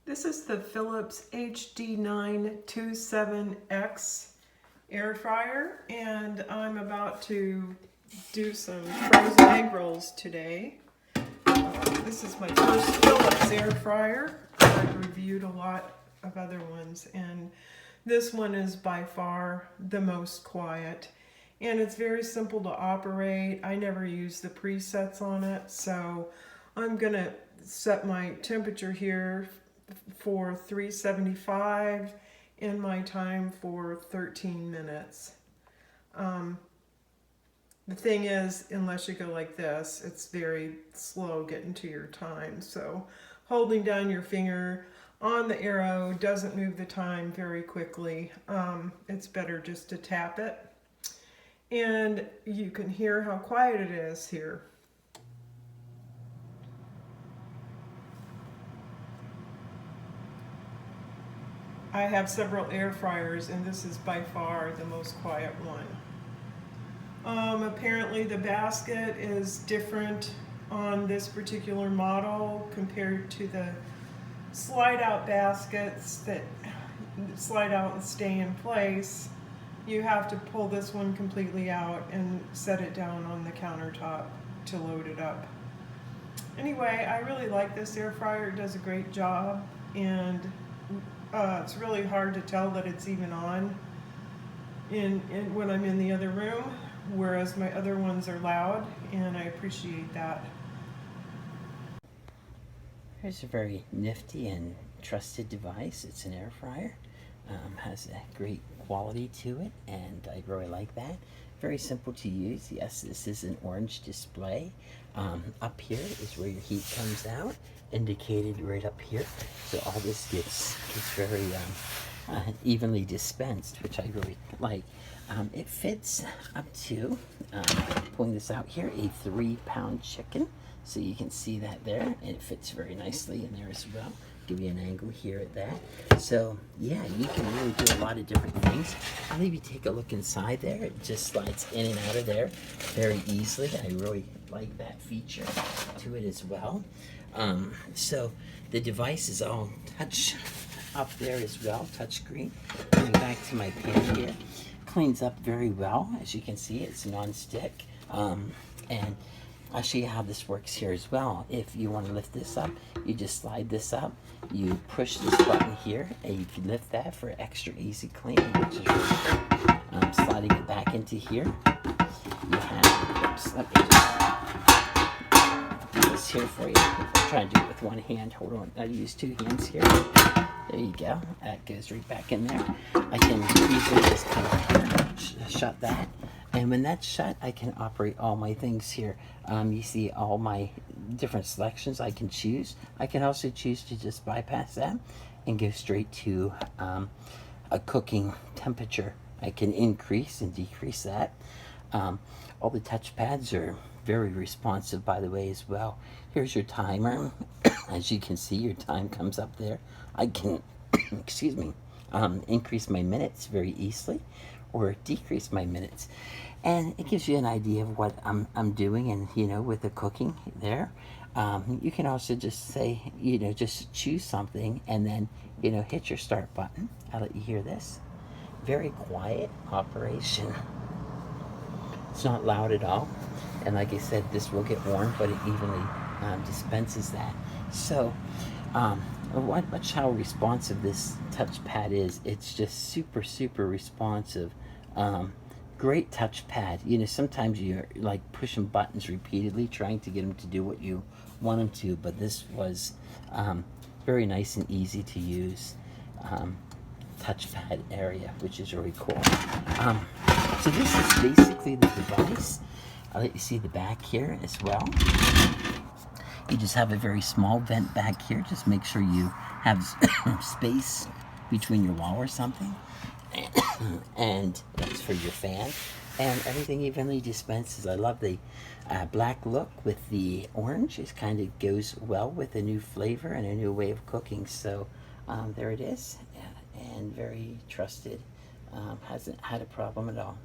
This is the Philips HD9252 air fryer, and I'm about to do some frozen egg rolls today. This is my first Philips air fryer. I've reviewed a lot of other ones, and this one is by far the most quiet. And it's very simple to operate. I never use the presets on it, so I'm gonna set my temperature here for 375 and my time for 13 minutes. The thing is, unless you go like this, it's very slow getting to your time. So holding down your finger on the arrow doesn't move the time very quickly. It's better just to tap it. And you can hear how quiet it is here. I have several air fryers, and this is by far the most quiet one. Apparently the basket is different on this particular model compared to the slide out baskets that slide out and stay in place. You have to pull this one completely out and set it down on the countertop to load it up. Anyway, I really like this air fryer. It does a great job, and it's really hard to tell that it's even on when I'm in the other room, whereas my other ones are loud, and I appreciate that. Here's a very nifty and trusted device. It's an air fryer. Has a great quality to it, and I really like that. Very simple to use. Yes, this is an orange display. Up here is where your heat comes out, indicated right up here. So all this gets very evenly dispensed, which I really like. It fits up to, pulling this out here, a 3-pound chicken. So you can see that there, and it fits very nicely in there as well. Give you an angle here at that. So yeah, you can really do a lot of different things. I'll leave you take a look inside there. It just slides in and out of there very easily. I really like that feature to it as well. So the device is all touch up there as well, touch screen. Coming back to my pan here, cleans up very well. As you can see, it's non-stick, and I'll show you how this works here as well. If you want to lift this up, you just slide this up. You push this button here, and you can lift that for extra easy cleaning, which is really good. Sliding it back into here, you have, oops, let me just do this here for you. I'm trying to do it with one hand. Hold on, I use two hands here. There you go. That goes right back in there. I can easily just come up here, shut that. And when that's shut, I can operate all my things here. You see all my different selections I can choose. I can also choose to just bypass that and go straight to a cooking temperature. I can increase and decrease that. All the touch pads are very responsive, by the way, as well. Here's your timer. As you can see, your time comes up there. I can, excuse me, increase my minutes very easily, or decrease my minutes, and it gives you an idea of what I'm doing. And with the cooking there, you can also just say, just choose something, and then hit your start button. I'll let you hear this. Very quiet operation. It's not loud at all, and like I said, this will get warm, but it evenly dispenses that. So watch how responsive this touchpad is. It's just super responsive. Great touchpad. Sometimes you're like pushing buttons repeatedly trying to get them to do what you want them to, but this was very nice and easy to use touchpad area, which is really cool. So this is basically the device. I'll let you see the back here as well. You just have a very small vent back here. Just make sure you have space between your wall or something. And that's for your fan. And everything evenly dispenses. I love the black look with the orange. It kind of goes well with a new flavor and a new way of cooking. So there it is. And very trusted. Hasn't had a problem at all.